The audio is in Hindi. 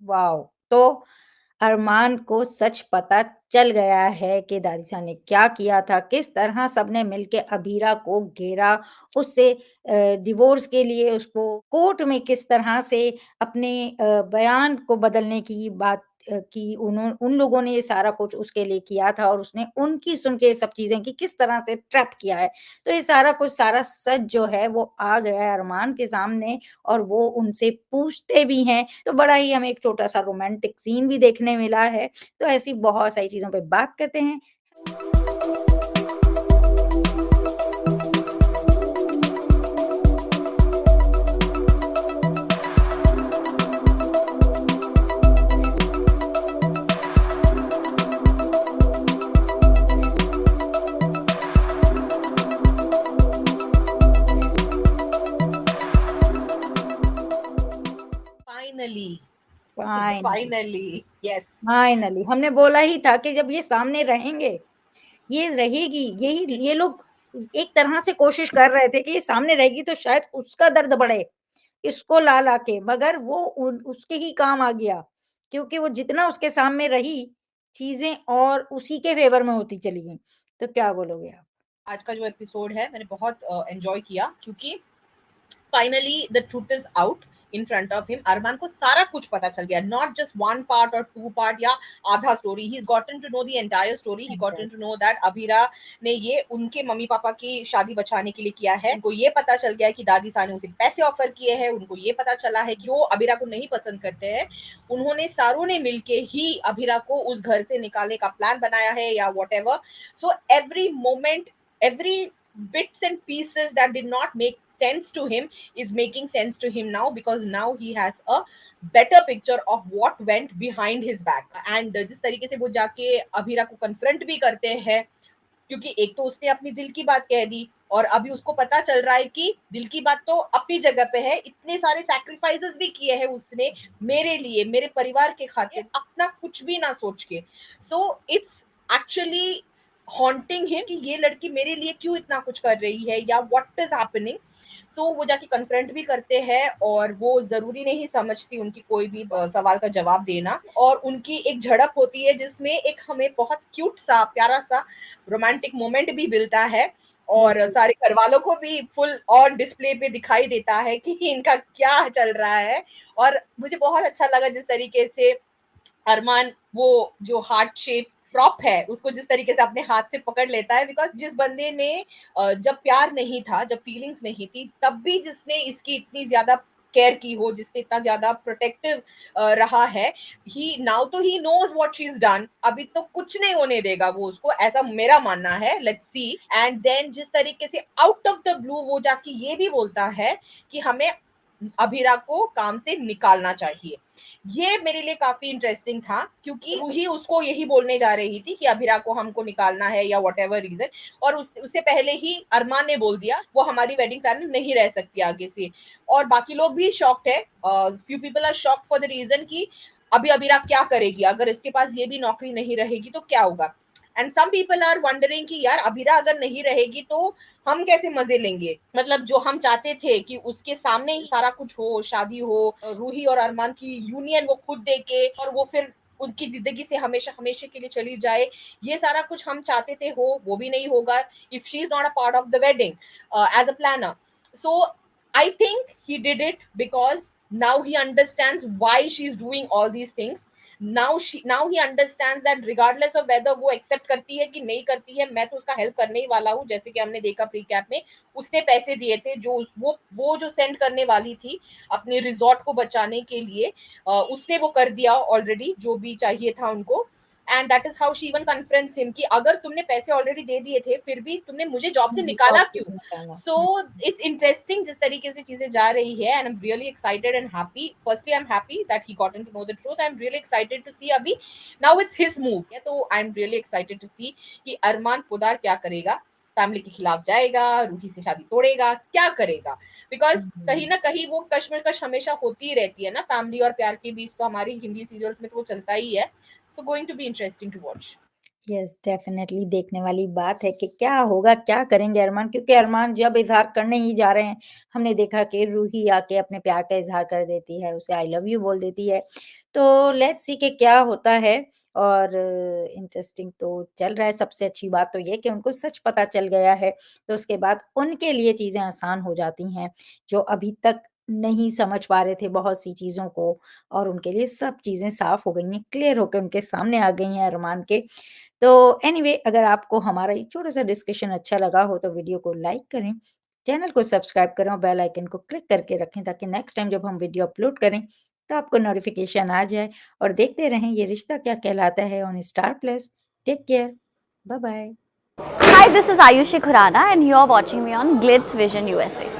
वाओ! तो अरमान को सच पता चल गया है कि दानिशा ने क्या किया था, किस तरह सबने मिलके अबीरा को घेरा, उससे डिवोर्स के लिए उसको कोर्ट में किस तरह से अपने बयान को बदलने की बात की उन लोगों ने ये सारा कुछ उसके लिए किया था और उसने उनकी सुन के ये सब चीज़ें की, किस तरह से ट्रैप किया है। तो ये सारा कुछ, सारा सच जो है वो आ गया है अरमान के सामने और वो उनसे पूछते भी हैं, तो बड़ा ही हमें एक छोटा-सा रोमांटिक सीन भी देखने मिला है। तो ऐसी बहुत सारी चीज़ों पे बात करते हैं। Finally, finally, finally, yes. Finally हमने बोला ही था कि जब ये सामने रहेंगे, ये रहेगी, ये लोग एक तरह से कोशिश कर रहे थे कि ये सामने रहेगी तो शायद उसका दर्द बढ़े, इसको ला-ला के, मगर वो उसके ही काम आ गया, क्योंकि वो जितना उसके सामने रही, चीज़ें और उसी के फ़ेवर में होती चली गईं। तो क्या बोलोगे आप? आज का जो एपिसोड है मैंने बहुत एंजॉय किया, क्योंकि finally the truth is out in front of him. Armaan को सारा कुछ पता चल गया, नॉट जस्ट वन पार्ट और टू पार्ट या आधा story. He gotten to know the entire story. He gotten to know that Abhira ने ये उनके मम्मी पापा की शादी बचाने के लिए किया है। उनको ये पता चल गया कि दादी सा ने उसे पैसे ऑफर किए हैं। उनको ये पता चला है कि जो अबीरा को नहीं पसंद करते हैं, उन्होंने सारों ने मिलके ही अबीरा को उस घर से निकालने का प्लान बनाया है या what ever. So every moment, every bits and pieces that did not make sense to him is making sense to him now, because now he has a better picture of what went behind his back. And जिस तरीके से वो जाके अभीरा को कन्फ्रंट भी करते हैं, क्योंकि एक तो उसने अपनी दिल की बात कह दी और अभी उसको पता चल रहा है कि दिल की बात तो अपनी जगह पे है, इतने सारे सैक्रिफाइसेस भी किए हैं उसने मेरे लिए, मेरे परिवार के खातिर, अपना कुछ भी ना सोच के। So it's actually haunting him कि ये लड़की मेरे लिए क्यों इतना कुछ कर रही है या व्हाट इज हैपनिंग। सो वो जाके कन्फ्रंट भी करते हैं और वो जरूरी नहीं समझती उनकी कोई भी सवाल का जवाब देना। और उनकी एक झड़प होती है जिसमें एक हमें बहुत क्यूट सा प्यारा सा रोमांटिक मोमेंट भी मिलता है, और बिल्कुल। सारे घर वालों को भी फुल ऑन डिस्प्ले पे दिखाई देता है कि इनका क्या चल रहा है। और मुझे बहुत अच्छा लगा जिस तरीके से अरमान वो जो हार्ट शेप प्रॉप है उसको जिस तरीके से अपने हाथ से पकड़ लेता है, बिकॉज जिस बंदे ने जब प्यार नहीं था, जब फीलिंग्स नहीं थी, तब भी जिसने इसकी इतनी ज्यादा केयर की हो, जिसने इतना ज्यादा प्रोटेक्टिव रहा है, ही नाउ तो he knows what she is done, अभी तो कुछ नहीं होने देगा वो उसको, ऐसा मेरा मानना है। Let's see. एंड देन जिस तरीके से आउट ऑफ द ब्लू वो जाके ये भी बोलता है कि हमें अभिरा को काम से निकालना चाहिए, ये मेरे लिए काफी इंटरेस्टिंग था, क्योंकि रूही उसको यही बोलने जा रही थी कि अभिरा को हमको निकालना है या वट एवर रीजन, और उससे पहले ही अरमान ने बोल दिया वो हमारी वेडिंग प्लान नहीं रह सकती आगे से। और बाकी लोग भी शॉक्ड है, few people are shocked for the reason कि अभी अभिरा क्या करेगी, अगर इसके पास ये भी नौकरी नहीं रहेगी तो क्या होगा। And some people are wondering कि यार अभिरा अगर नहीं रहेगी तो हम कैसे मजे लेंगे, मतलब जो हम चाहते थे कि उसके सामने ही सारा कुछ हो, शादी हो, रूही और अरमान की यूनियन वो खुद देखे और वो फिर उनकी जिंदगी से हमेशा हमेशा के लिए चली जाए, ये सारा कुछ हम चाहते थे हो, वो भी नहीं होगा if she is not a part of the wedding as a planner. So I think he did it because now he understands why she's doing all these things. Now he understands that regardless of whether वो एक्सेप्ट करती है कि नहीं करती है, मैं तो उसका हेल्प करने ही वाला हूँ। जैसे कि हमने देखा प्री कैप में उसने पैसे दिए थे, जो वो जो सेंड करने वाली थी अपने रिजॉर्ट को बचाने के लिए, उसने वो कर दिया ऑलरेडी जो भी चाहिए था उनको। And that is how she even conference him कि अगर तुमने पैसे ऑलरेडी दे दिए थे फिर भी तुमने मुझे जॉब से निकाला जॉब से क्यों। निकाला। सो इट्स इंटरेस्टिंग जिस तरीके से चीजें जा रही है, and I am really excited and happy. Firstly I am happy that he gotten to know the truth. I am really excited to see अभी नाउ इट्स हिज मूव। तो I am really excited to see कि अरमान पुदार क्या करेगा, फैमिली के खिलाफ जाएगा, रूही से शादी तोड़ेगा, क्या करेगा। बिकॉज कहीं ना कहीं वो कश्मकश हमेशा होती ही रहती है ना, फैमिली और प्यार के बीच, तो हमारी हिंदी सीरियल्स में तो वो चलता ही है। So going to be interesting to watch. Yes, definitely देखने वाली बात है कि क्या होगा, क्या करेंगे अरमान, क्योंकि अरमान जब इज़हार करने ही जा रहे हैं, हमने देखा कि रूही आके अपने प्यार का इज़हार कर देती है, उसे आई लव यू बोल देती है। तो लेट्स सी कि क्या होता है और इंटरेस्टिंग तो चल रहा है। सबसे अच्छी बात तो ये कि उनको सच पता चल गया है, तो उसके बाद उनके लिए चीज़ें आसान हो जाती हैं, जो अभी तक नहीं समझ पा रहे थे बहुत सी चीज़ों को और उनके लिए सब चीज़ें साफ़ हो गई हैं, क्लियर होके उनके सामने आ गई हैं अरमान के। तो एनीवे अगर आपको हमारा ये छोटा-सा डिस्कशन अच्छा लगा हो तो वीडियो को लाइक करें, चैनल को सब्सक्राइब करें और बेल आइकन को क्लिक करके रखें ताकि नेक्स्ट टाइम जब हम वीडियो अपलोड करें तो आपको नोटिफ़िकेशन आ जाए और देखते रहें ये रिश्ता Kya Kehlata Hai on Star Plus. Take care, bye bye. Hi, this is Ayushi Khurana, and you are watching me on Glitz Vision USA.